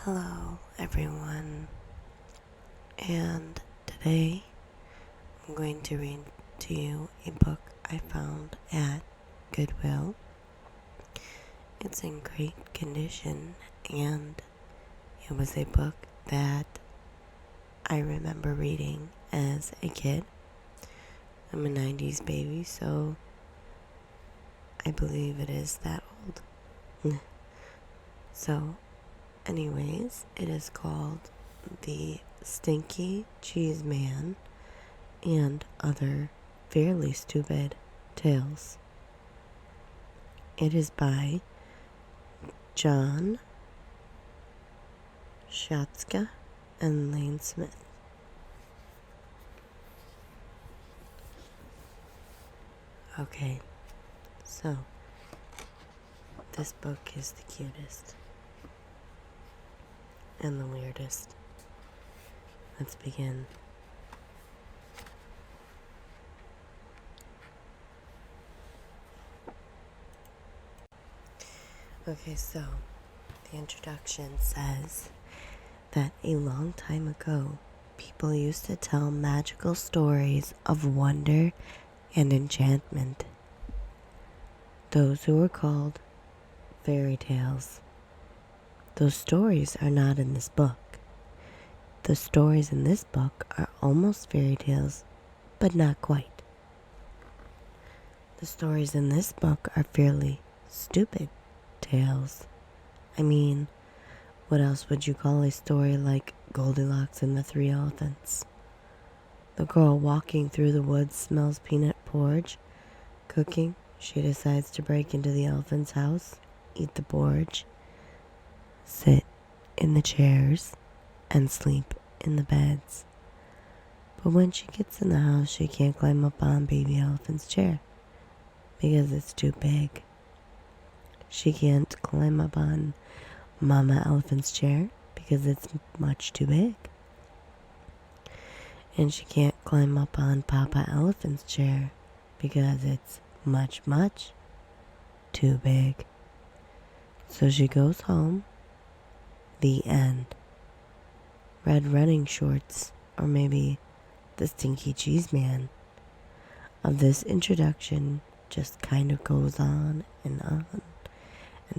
Hello, everyone, and today I'm going to read to you a book I found at Goodwill. It's in great condition, and it was a book that I remember reading as a kid. I'm a 90s baby, so I believe it is that old. So, anyways, it is called The Stinky Cheese Man and Other Fairly Stupid Tales. It is by John Schatzka and Lane Smith. Okay, so this book is the cutest and the weirdest. Let's begin. Okay, so the introduction says that a long time ago, people used to tell magical stories of wonder and enchantment. Those who were called fairy tales. Those stories are not in this book. The stories in this book are almost fairy tales, but not quite. The stories in this book are fairly stupid tales. I mean, what else would you call a story like Goldilocks and the Three Elephants? The girl walking through the woods smells peanut porridge. Cooking, she decides to break into the elephant's house, eat the porridge, sit in the chairs, and sleep in the beds. But when she gets in the house, she can't climb up on baby elephant's chair because it's too big. She can't climb up on mama elephant's chair because it's much too big. And she can't climb up on papa elephant's chair because it's much, much too big. So she goes home. The end. Red running shorts, or maybe the stinky cheese man of this introduction just kind of goes on and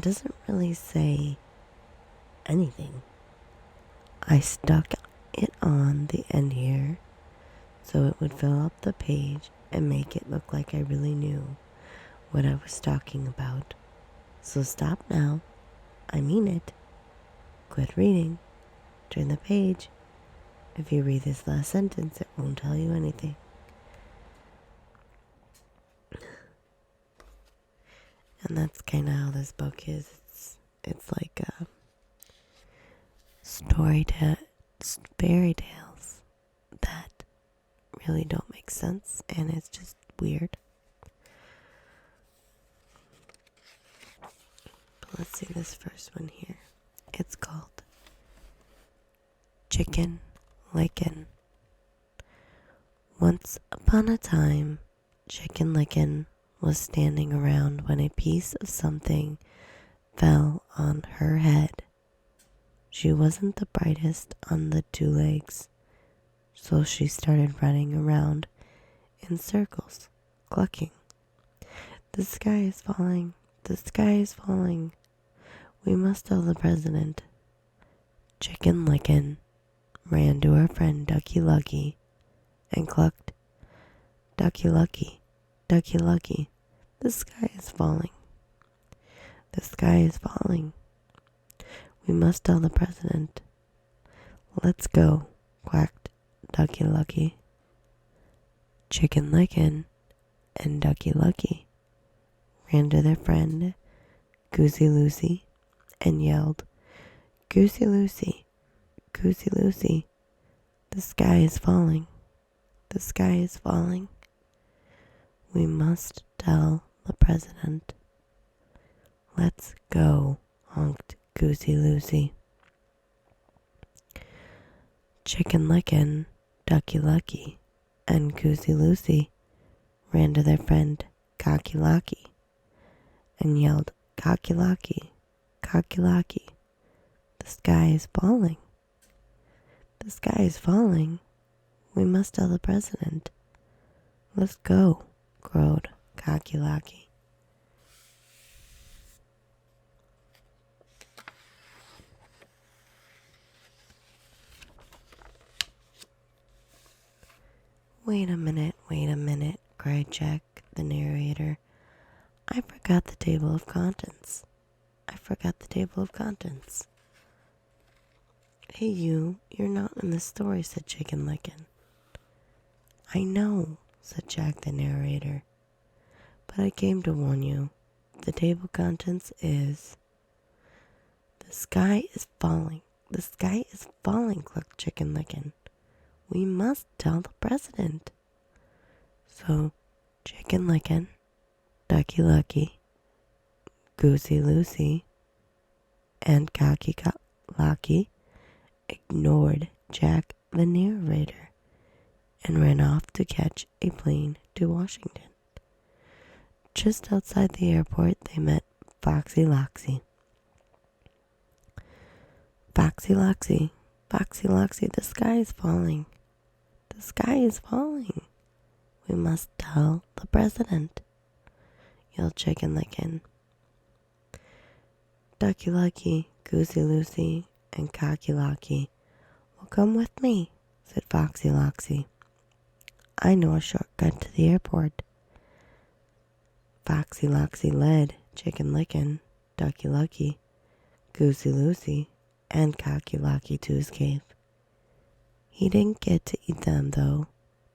doesn't really say anything. I stuck it on the end here so it would fill up the page and make it look like I really knew what I was talking about. So stop now. I mean it. Quit reading. Turn the page. If you read this last sentence, it won't tell you anything. And that's kind of how this book is. It's like a fairy tales that really don't make sense, and it's just weird. But let's see this first one here. It's called Chicken Licken. Once upon a time, Chicken Licken was standing around when a piece of something fell on her head. She wasn't the brightest on the two legs, so she started running around in circles, clucking. The sky is falling. The sky is falling. We must tell the president. Chicken Licken ran to her friend Ducky Lucky and clucked, Ducky Lucky, Ducky Lucky, the sky is falling. The sky is falling. We must tell the president. Let's go, quacked Ducky Lucky. Chicken Licken and Ducky Lucky ran to their friend Goosey Lucy and yelled, Goosey Lucy, Goosey Lucy, the sky is falling. The sky is falling. We must tell the president. Let's go, honked Goosey Lucy. Chicken Licken, Ducky Lucky, and Goosey Lucy ran to their friend Cocky Locky and yelled, Cocky Locky, Cocky Locky, the The sky is falling. The sky is falling. We must tell the president. Let's go, crowed Kakilaki. Wait a minute, cried Jack, the narrator. I forgot the table of contents. Hey you're not in the story, said Chicken Licken. I know, said Jack, the narrator. But I came to warn you. The table of contents is... The sky is falling. The sky is falling, clucked Chicken Licken. We must tell the president. So, Chicken Licken, Ducky Lucky, Goosey Lucy, and Cocky Lucky ignored Jack the narrator and ran off to catch a plane to Washington. Just outside the airport, they met Foxy Loxy. Foxy Loxy, the sky is falling. The sky is falling. We must tell the president, yelled Chicken Licken. Ducky Lucky, Goosey Lucy, and Cocky Locky will come with me, said Foxy Loxy. I know a shortcut to the airport. Foxy Loxy led Chicken Licken, Ducky Lucky, Goosey Lucy, and Cocky Locky to his cave. He didn't get to eat them, though,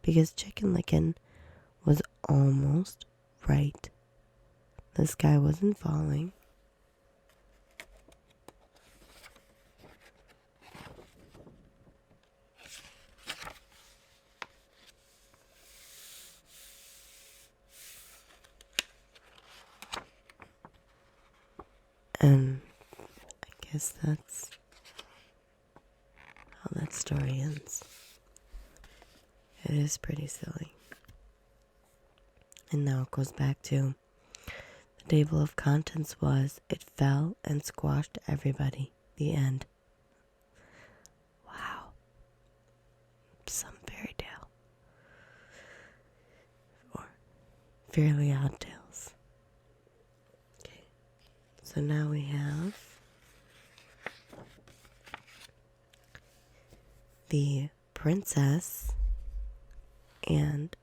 because Chicken Licken was almost right. The sky wasn't falling. And I guess that's how that story ends. It is pretty silly. And now it goes back to the table of contents was it fell and squashed everybody. The end. Wow. Some fairy tale. Or Fairly Odd Tales. Okay. So now we have the princess and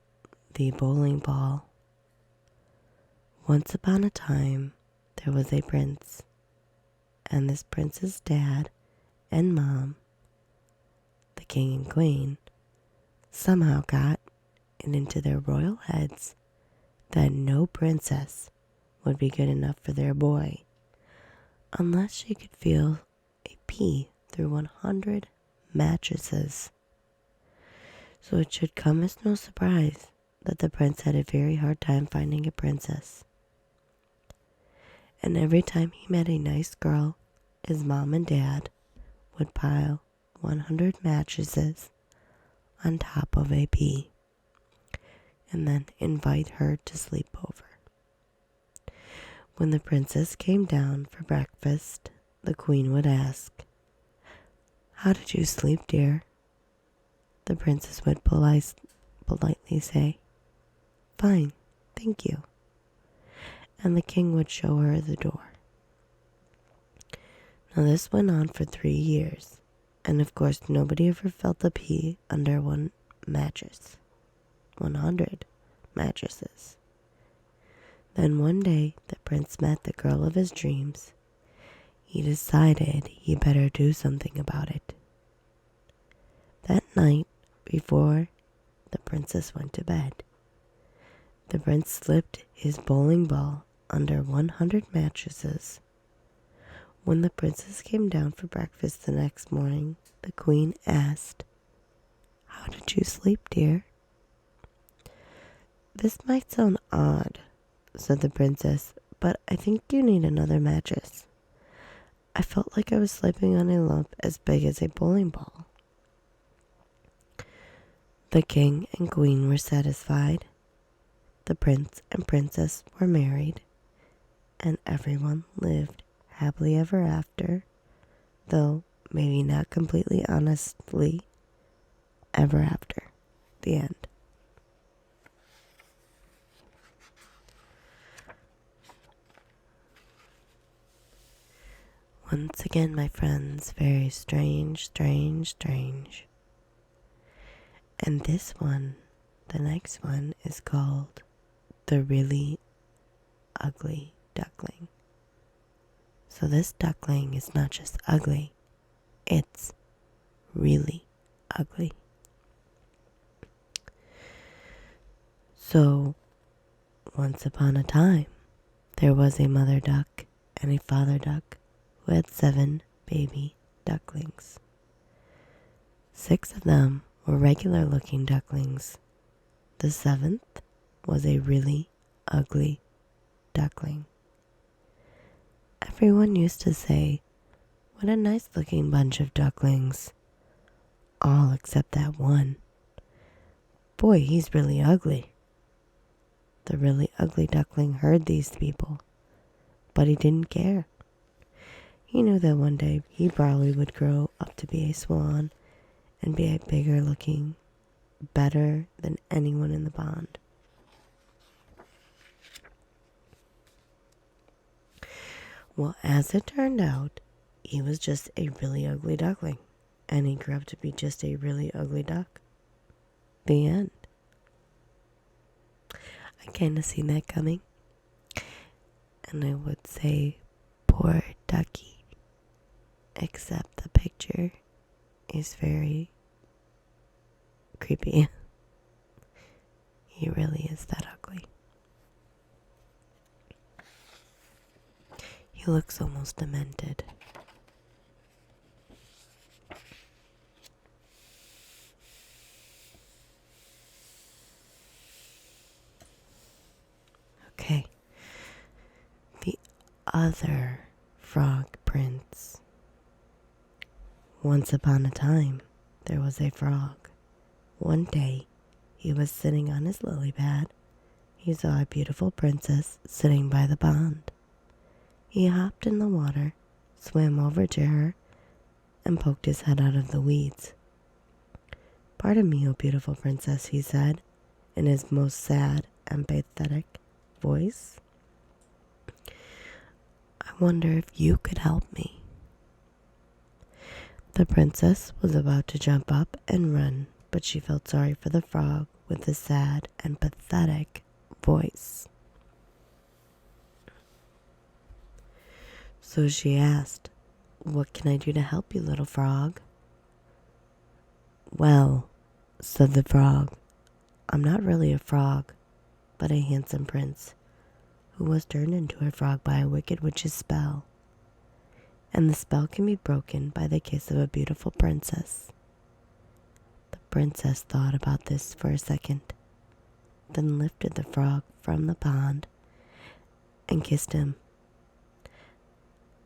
the bowling ball. Once upon a time, there was a prince, and this prince's dad and mom, the king and queen, somehow got it into their royal heads that no princess would be good enough for their boy unless she could feel a pea through 100 mattresses. So it should come as no surprise that the prince had a very hard time finding a princess. And every time he met a nice girl, his mom and dad would pile 100 mattresses on top of a pea and then invite her to sleep over. When the princess came down for breakfast, the queen would ask, "How did you sleep, dear?" The princess would politely say, "Fine, thank you." And the king would show her the door. Now this went on for 3 years, and of course nobody ever felt a pea under one mattress. 100 mattresses. Then one day the prince met the girl of his dreams. He decided he better do something about it. That night, before the princess went to bed, the prince slipped his bowling ball under 100 mattresses. When the princess came down for breakfast the next morning, the queen asked, "How did you sleep, dear?" "This might sound odd," said the princess, "but I think you need another mattress. I felt like I was sleeping on a lump as big as a bowling ball." The king and queen were satisfied. The prince and princess were married, and everyone lived happily ever after though maybe not completely honestly, ever after. The end. Once again, my friends, very strange, strange, strange. And this one, the next one, is called The Really Ugly Duckling. So this duckling is not just ugly, it's really ugly. So, once upon a time, there was a mother duck and a father duck who had 7 baby ducklings. 6 of them were regular looking ducklings. The 7th was a really ugly duckling. Everyone used to say, "What a nice looking bunch of ducklings." All except that one. "Boy, he's really ugly." The really ugly duckling heard these people, but he didn't care. He knew that one day he probably would grow up to be a swan and be a bigger looking, better than anyone in the pond. Well, as it turned out, he was just a really ugly duckling, and he grew up to be just a really ugly duck. The end. I kind of seen that coming. And I would say, poor ducky. Except the picture is very creepy. He really is that ugly. He looks almost demented. Okay. The other frog prince. Once upon a time, there was a frog. One day, he was sitting on his lily pad. He saw a beautiful princess sitting by the pond. He hopped in the water, swam over to her, and poked his head out of the weeds. "Pardon me, oh beautiful princess," he said, in his most sad and pathetic voice. "I wonder if you could help me." The princess was about to jump up and run, but she felt sorry for the frog with the sad and pathetic voice. So she asked, "What can I do to help you, little frog?" "Well," said the frog, "I'm not really a frog, but a handsome prince who was turned into a frog by a wicked witch's spell. And the spell can be broken by the kiss of a beautiful princess." The princess thought about this for a second, then lifted the frog from the pond and kissed him.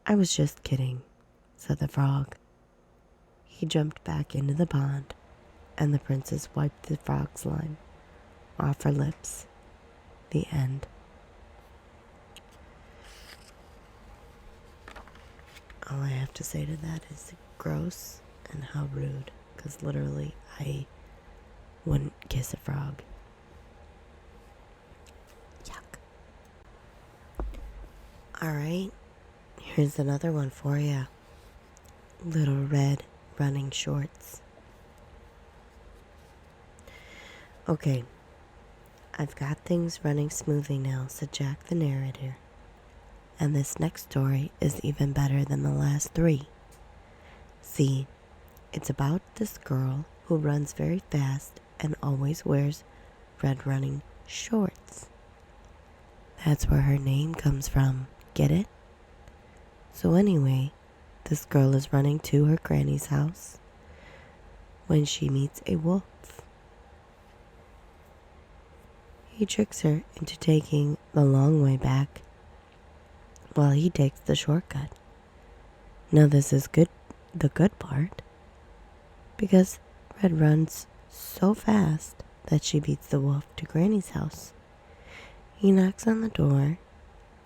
"I was just kidding," said the frog. He jumped back into the pond, and the princess wiped the frog slime off her lips. The end. All I have to say to that is gross and how rude, because literally I wouldn't kiss a frog. Yuck. Alright, here's another one for you. Little Red Running Shorts. Okay, I've got things running smoothly now, said Jack the narrator. And this next story is even better than the last 3. See, it's about this girl who runs very fast and always wears red running shorts. That's where her name comes from. Get it? So anyway, this girl is running to her granny's house when she meets a wolf. He tricks her into taking the long way back while he takes the shortcut. Now this is the good part, because Red runs so fast that she beats the wolf to Granny's house. He knocks on the door,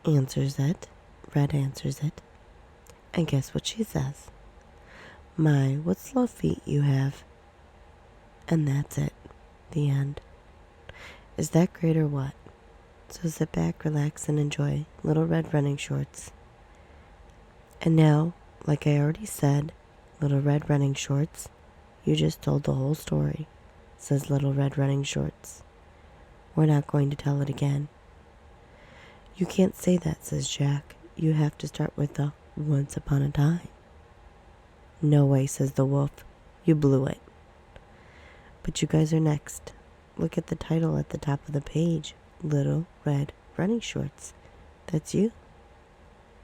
answers it, Red answers it, and guess what she says? My, what slow feet you have. And that's it. The end. Is that great or what? So sit back, relax, and enjoy Little Red Running Shorts. And now, like I already said, Little Red Running Shorts, you just told the whole story, says Little Red Running Shorts. We're not going to tell it again. You can't say that, says Jack. You have to start with the once upon a time. No way, says the wolf. You blew it. But you guys are next. Look at the title at the top of the page. Little Red Running Shorts. That's you.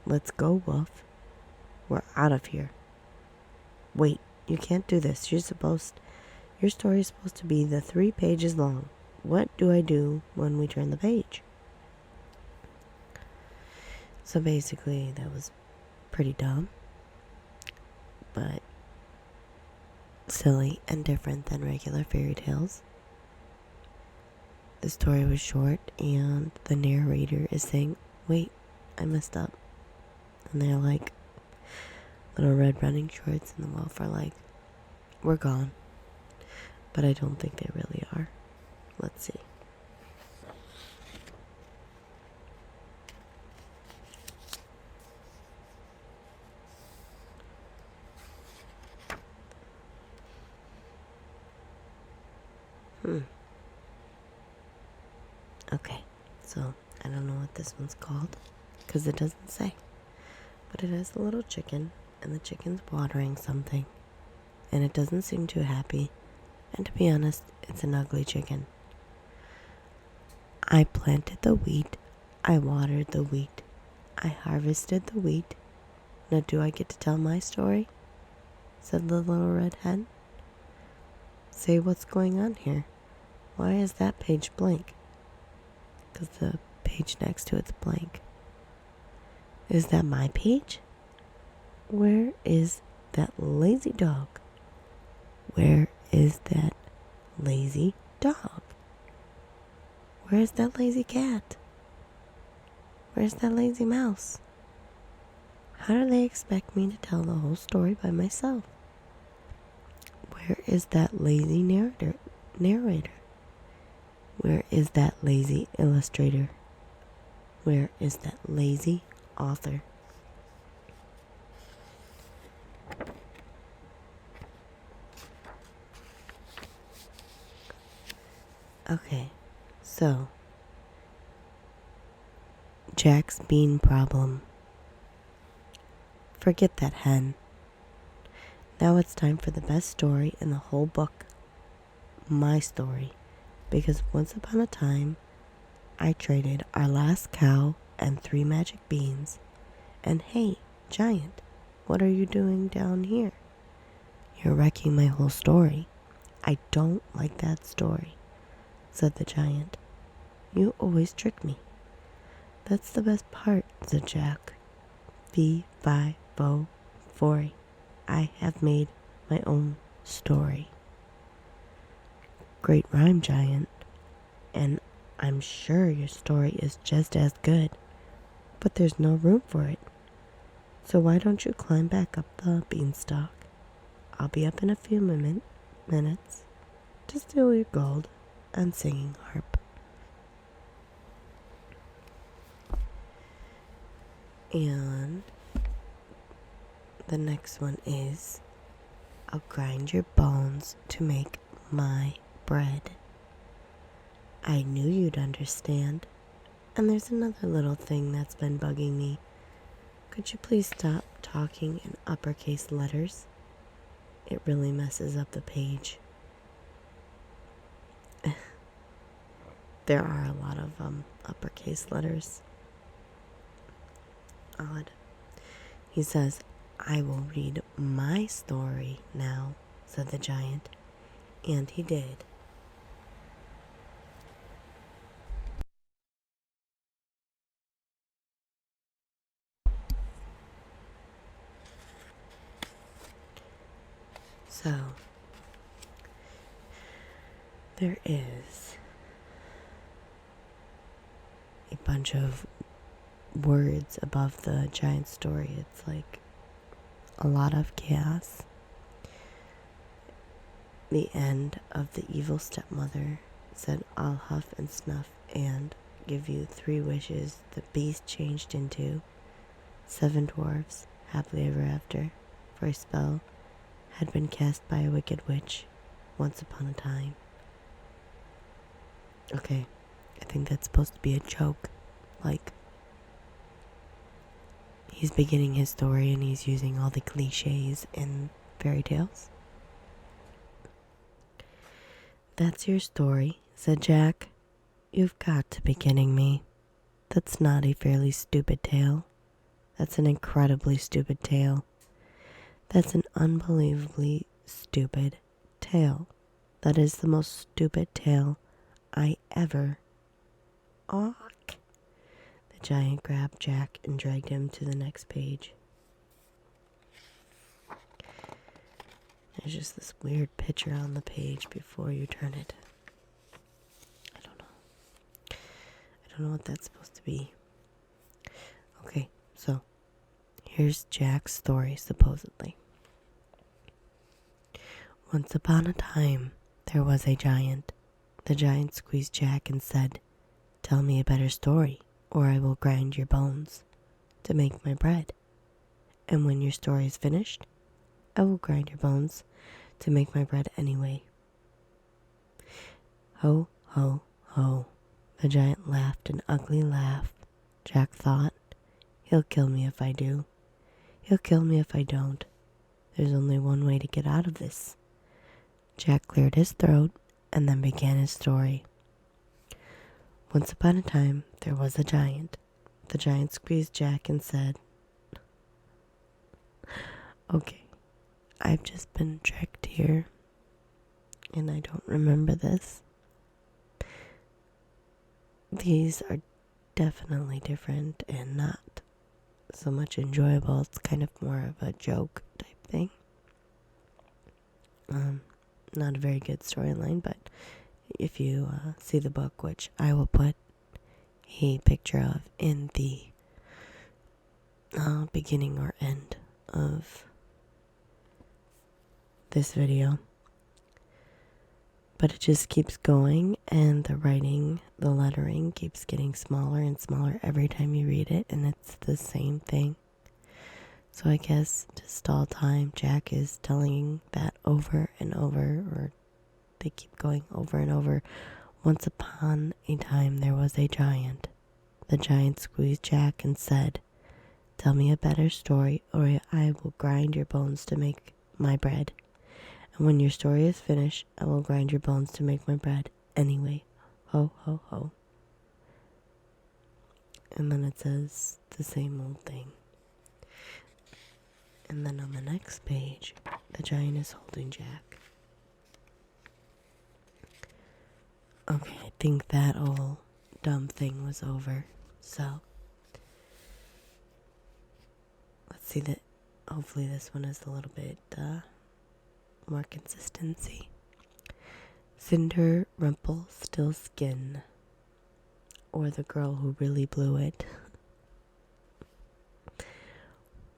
Let's go, wolf. We're out of here. Wait, you can't do this. Your story is supposed to be the 3 pages long. What do I do when we turn the page? So basically, that was pretty dumb, but silly and different than regular fairy tales. The story was short, and the narrator is saying, wait, I messed up. And they're like, Little Red Running Shorts and the wolf are like, we're gone. But I don't think they really are. Let's see. Okay, so I don't know what this one's called because it doesn't say. But it has a little chicken, and the chicken's watering something, and it doesn't seem too happy. And to be honest, it's an ugly chicken. I planted the wheat, I watered the wheat, I harvested the wheat. Now do I get to tell my story? Said the little red hen. Say what's going on here. Why is that page blank? Because the page next to it's blank. Is that my page? Where is that lazy dog? Where is that lazy dog? Where's that lazy cat? Where's that lazy mouse? How do they expect me to tell the whole story by myself? Where is that lazy narrator? Where is that lazy illustrator? Where is that lazy author? Okay, so Jack's bean problem. Forget that hen. Now it's time for the best story in the whole book. My story. Because once upon a time, I traded our last cow and 3 magic beans. And hey, giant, what are you doing down here? You're wrecking my whole story. I don't like that story, said the giant. You always trick me. That's the best part, said Jack. Fee, fi, fo, fori. I have made my own story. Great rhyme, giant. And I'm sure your story is just as good, but there's no room for it. So why don't you climb back up the beanstalk? I'll be up in a few minutes to steal your gold and singing harp. And the next one is, I'll grind your bones to make my bread. I knew you'd understand. And there's another little thing that's been bugging me. Could you please stop talking in uppercase letters? It really messes up the page. There are a lot of uppercase letters. Odd. He says, I will read my story now, said the giant. And he did. So, there is a bunch of words above the giant story. It's like a lot of chaos, The end of The Evil Stepmother said, "I'll huff and snuff and give you 3 wishes." The beast changed into 7 dwarfs, happily ever after, for a spell had been cast by a wicked witch once upon a time. Okay, I think that's supposed to be a joke. Like, he's beginning his story and he's using all the cliches in fairy tales. "That's your story," said Jack. "You've got to be kidding me. That's not a fairly stupid tale. That's an incredibly stupid tale. That's an unbelievably stupid tale. That is the most stupid tale I ever..." Awk. The giant grabbed Jack and dragged him to the next page. There's just this weird picture on the page before you turn it. I don't know what that's supposed to be. Okay, so here's Jack's story, supposedly. "Once upon a time, there was a giant. The giant squeezed Jack and said, 'Tell me a better story, or I will grind your bones to make my bread. And when your story is finished, I will grind your bones to make my bread anyway.' Ho, ho, ho." The giant laughed an ugly laugh. Jack thought, "He'll kill me if I do. He'll kill me if I don't. There's only one way to get out of this." Jack cleared his throat and then began his story. "Once upon a time, there was a giant. The giant squeezed Jack and said..." Okay, I've just been tricked here, and I don't remember this. These are definitely different and not so much enjoyable. It's kind of more of a joke type thing. Not a very good storyline, but if you see the book, which I will put a picture of in the beginning or end of this video. But it just keeps going, and the writing, the lettering keeps getting smaller and smaller every time you read it, and it's the same thing. So I guess to stall time, Jack is telling that over and over, or they keep going over and over. "Once upon a time, there was a giant. The giant squeezed Jack and said, 'Tell me a better story, or I will grind your bones to make my bread. And when your story is finished, I will grind your bones to make my bread anyway. Ho, ho, ho.'" And then it says the same old thing. And then on the next page, the giant is holding Jack. Okay, I think that old dumb thing was over. So, let's see that. Hopefully this one is a little bit more consistency. "Cinder, Rumple, Still Skin, or The Girl Who Really Blew It."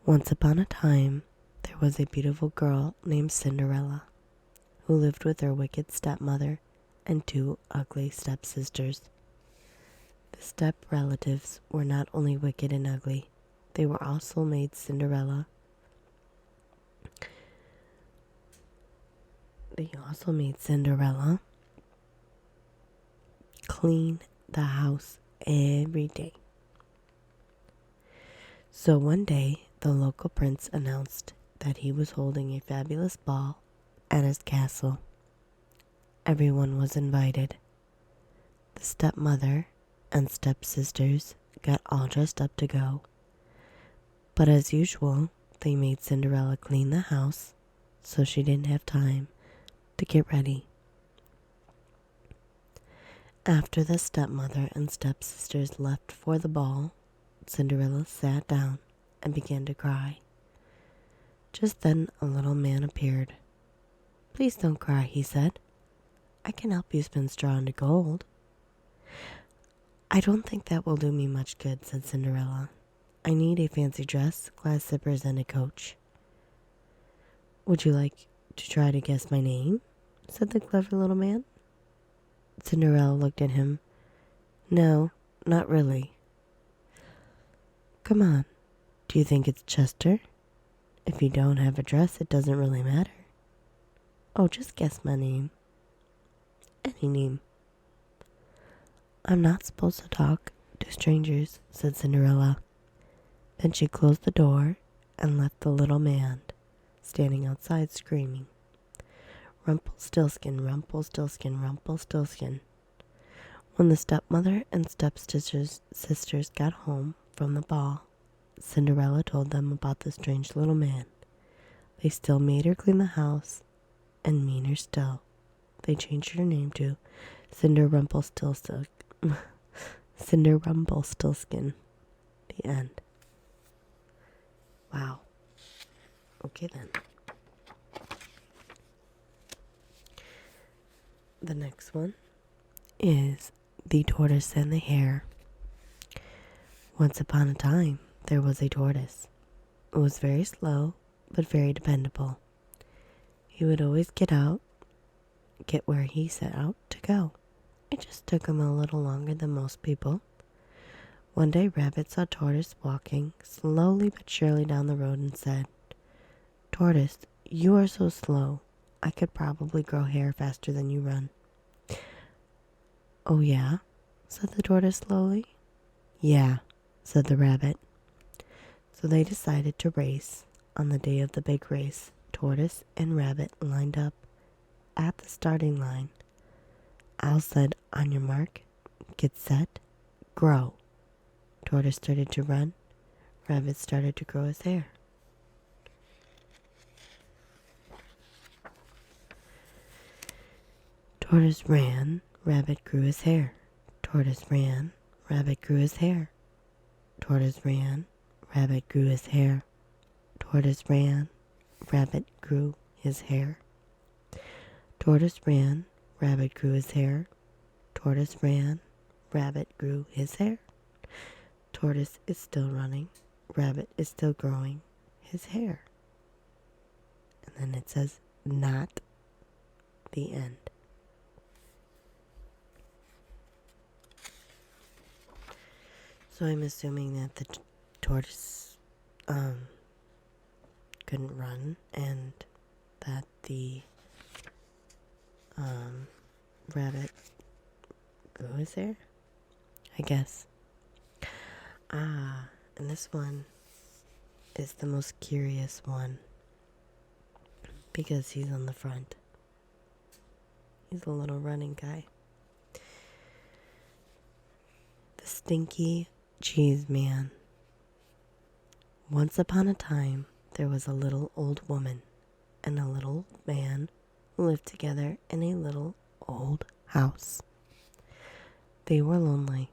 Once upon a time, there was a beautiful girl named Cinderella, who lived with her wicked stepmother and 2 ugly stepsisters. The step relatives were not only wicked and ugly, they were also made Cinderella. Clean the house every day. So one day, the local prince announced that he was holding a fabulous ball at his castle. Everyone was invited. The stepmother and stepsisters got all dressed up to go. But as usual, they made Cinderella clean the house, so she didn't have time to get ready. After the stepmother and stepsisters left for the ball, Cinderella sat down and began to cry. Just then a little man appeared. "Please don't cry," he said. "I can help you spin straw into gold." "I don't think that will do me much good," said Cinderella. "I need a fancy dress, glass slippers, and a coach." "Would you like to try to guess my name?" said the clever little man. Cinderella looked at him. No, not really. Come on, do you think it's Chester? If you don't have a dress, it doesn't really matter. Oh, just guess my name. Any name. I'm not supposed to talk to strangers, said Cinderella. Then she closed the door and left the little man standing outside screaming, Rumpelstiltskin, Rumpelstiltskin, Rumpelstiltskin. When the stepmother and stepsisters got home from the ball, Cinderella told them about the strange little man. They still made her clean the house, and meaner still, they changed her name to Cinderrumpelstiltskin. Cinderrumpelstiltskin. The end. Wow. Okay then. The next one is The Tortoise and the Hare. Once upon a time, there was a tortoise. It was very slow, but very dependable. He would always get where he set out to go. It just took him a little longer than most people. One day, Rabbit saw Tortoise walking slowly but surely down the road and said, Tortoise, you are so slow. I could probably grow hair faster than you run. Oh yeah? Said the tortoise slowly. Yeah, said the rabbit. So they decided to race. On the day of the big race, Tortoise and Rabbit lined up at the starting line. Al said, on your mark, get set, grow. Tortoise started to run. Rabbit started to grow his hair. Tortoise ran, Rabbit grew his hair. Tortoise ran, Rabbit grew his hair. Tortoise ran, Rabbit grew his hair. Tortoise ran, Rabbit grew his hair. Tortoise ran, Rabbit grew his hair. Tortoise ran, Rabbit grew his hair. Tortoise is still running, Rabbit is still growing his hair. And then it says, not the end. So I'm assuming that the tortoise couldn't run and that the rabbit grew his hair, I guess. And this one is the most curious one because he's on the front. He's a little running guy. The Stinky Cheese Man. Once upon a time, there was a little old woman and a little man who lived together in a little old house. They were lonely,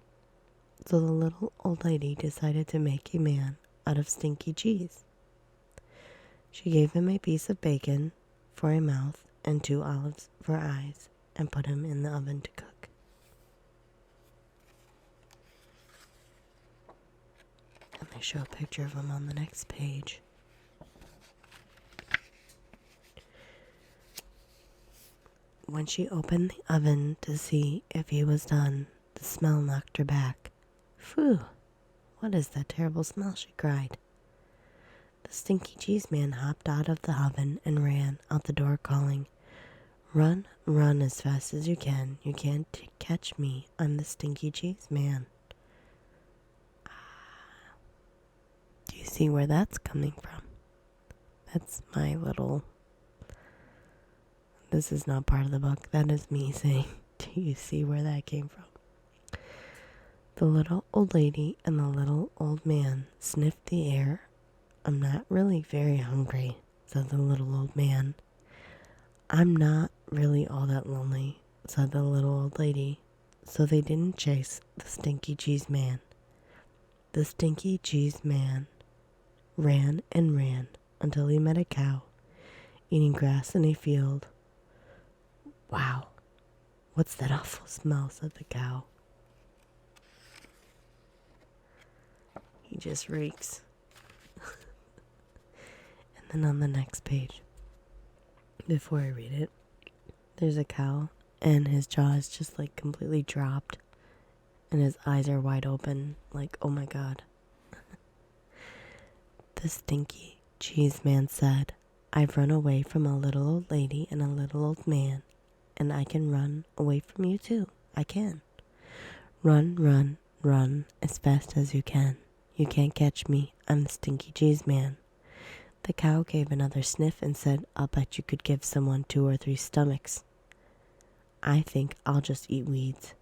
so the little old lady decided to make a man out of stinky cheese. She gave him a piece of bacon for a mouth and 2 olives for eyes and put him in the oven to cook. And they show a picture of him on the next page. When she opened the oven to see if he was done, the smell knocked her back. Phew, what is that terrible smell, she cried. The Stinky Cheese Man hopped out of the oven and ran out the door calling, Run, run as fast as you can. You can't catch me. I'm the Stinky Cheese Man. Do you see where that's coming from? That's my little... This is not part of the book. That is me saying, do you see where that came from? The little old lady and the little old man sniffed the air. I'm not really very hungry, said the little old man. I'm not really all that lonely, said the little old lady. So they didn't chase the Stinky Cheese Man. The Stinky Cheese Man ran and ran until he met a cow eating grass in a field. Wow, what's that awful smell, said the cow. He just reeks. And then on the next page, before I read it, There's a cow, and his jaw is just like completely dropped, and his eyes are wide open, like, oh my god. The stinky cheese man said, I've run away from a little old lady and a little old man, and I can run away from you too. I can. Run, run, run as fast as you can. You can't catch me. I'm the stinky cheese man. The cow gave another sniff and said, I'll bet you could give someone 2 or 3 stomachs. I think I'll just eat weeds.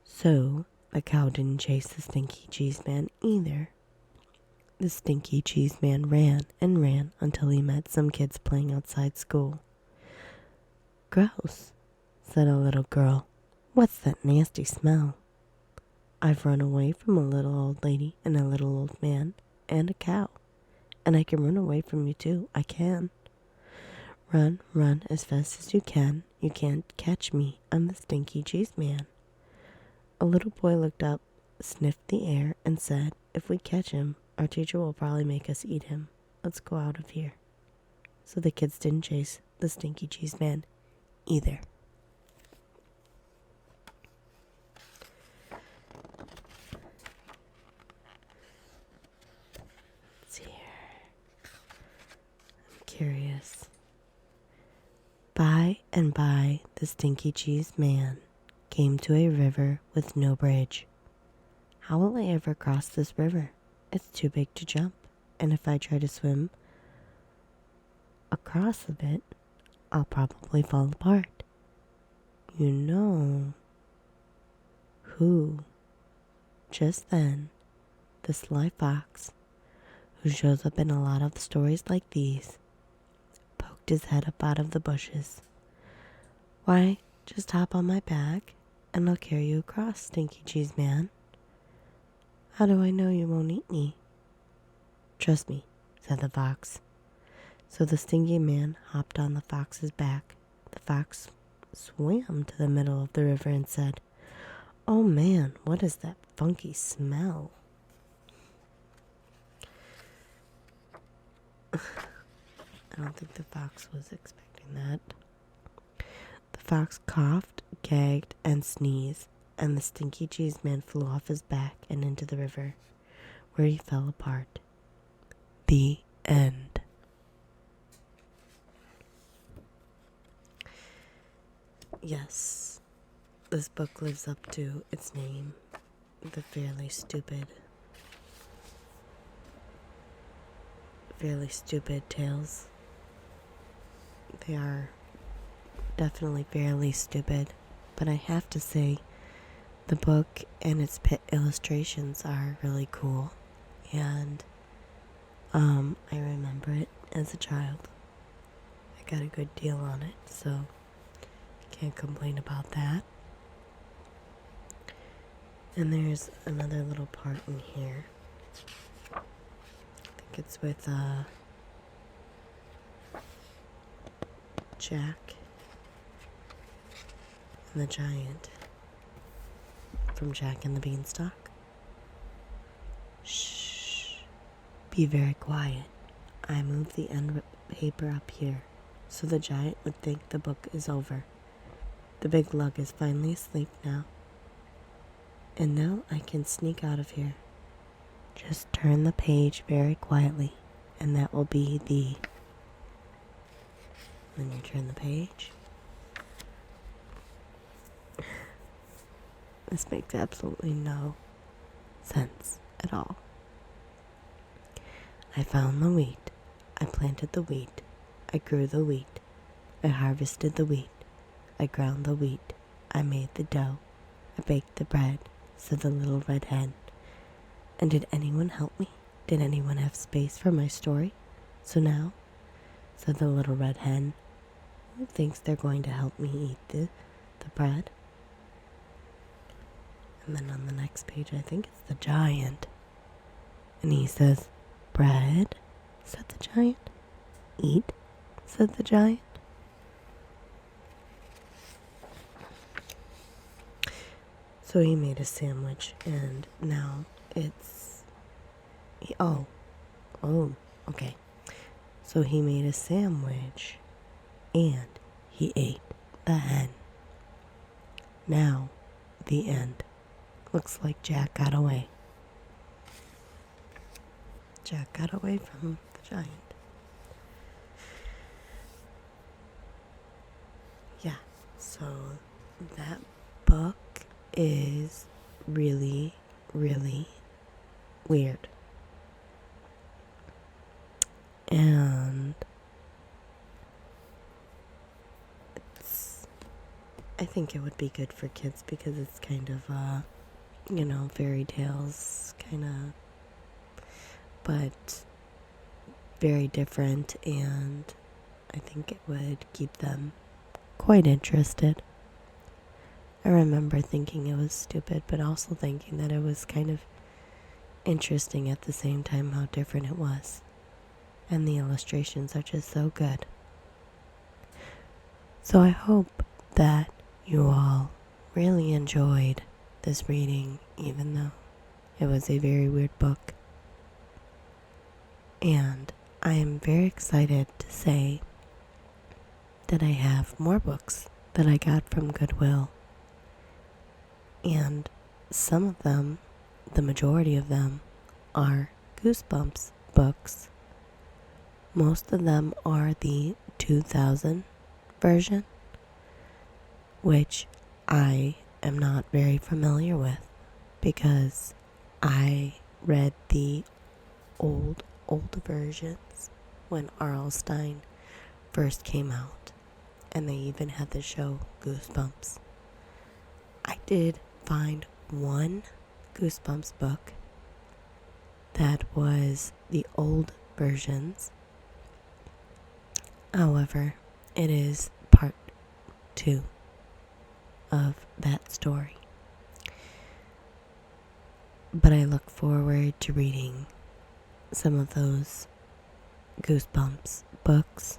So the cow didn't chase the stinky cheese man either. The stinky cheese man ran and ran until he met some kids playing outside school. Gross, said a little girl. What's that nasty smell? I've run away from a little old lady and a little old man and a cow. And I can run away from you too. I can. Run, run as fast as you can. You can't catch me. I'm the stinky cheese man. A little boy looked up, sniffed the air, and said, if we catch him, our teacher will probably make us eat him. Let's go out of here. So the kids didn't chase the stinky cheese man either. Let's see here. I'm curious. By and by, the stinky cheese man came to a river with no bridge. How will I ever cross this river? It's too big to jump, and if I try to swim across of it, I'll probably fall apart. You know who? Just then, the sly fox, who shows up in a lot of stories like these, poked his head up out of the bushes. Why, just hop on my back, and I'll carry you across, Stinky Cheese Man. How do I know you won't eat me? Trust me, said the fox. So the stinky man hopped on the fox's back. The fox swam to the middle of the river and said, oh man, what is that funky smell? I don't think the fox was expecting that. The fox coughed, gagged, and sneezed, and the stinky cheese man flew off his back and into the river, where he fell apart. The end. Yes, this book lives up to its name, The Fairly Stupid Tales. They are definitely fairly stupid, but I have to say the book and its illustrations are really cool, and I remember it as a child. I got a good deal on it, so can't complain about that. And there's another little part in here. I think it's with Jack and the Giant from Jack and the Beanstalk. Shh. Be very quiet. I moved the end paper up here so the giant would think the book is over. The big lug is finally asleep now. And now I can sneak out of here. Just turn the page very quietly, and that will be the... Then you turn the page. This makes absolutely no sense at all. I found the wheat. I planted the wheat. I grew the wheat. I harvested the wheat. I ground the wheat. I made the dough. I baked the bread, said the little red hen. And did anyone help me? Did anyone have space for my story? So now, said the little red hen, who thinks they're going to help me eat the bread? And then on the next page, I think it's the giant. And he says, bread, said the giant. Eat, said the giant. So he made a sandwich, and now it's... Oh, okay. So he made a sandwich, and he ate the hen. Now, the end. Looks like Jack got away. Jack got away from the giant. Yeah, so that book is really, really weird. And I think it would be good for kids because it's kind of, fairy tales, kind of, but very different, and I think it would keep them quite interested. I remember thinking it was stupid, but also thinking that it was kind of interesting at the same time how different it was. And the illustrations are just so good. So I hope that you all really enjoyed this reading, even though it was a very weird book. And I am very excited to say that I have more books that I got from Goodwill. And some of them, the majority of them, are Goosebumps books. Most of them are the 2000 version, which I am not very familiar with because I read the old versions when R.L. Stine first came out, and they even had the show Goosebumps. I did find one Goosebumps book that was the old versions. However, it is part 2 of that story. But I look forward to reading some of those Goosebumps books,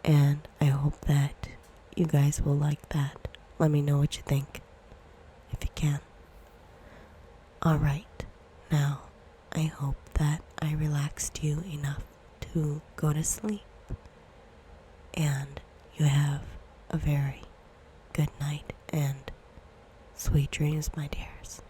and I hope that you guys will like that. Let me know what you think, if you can. Alright, now I hope that I relaxed you enough to go to sleep, and you have a very good night and sweet dreams, my dears.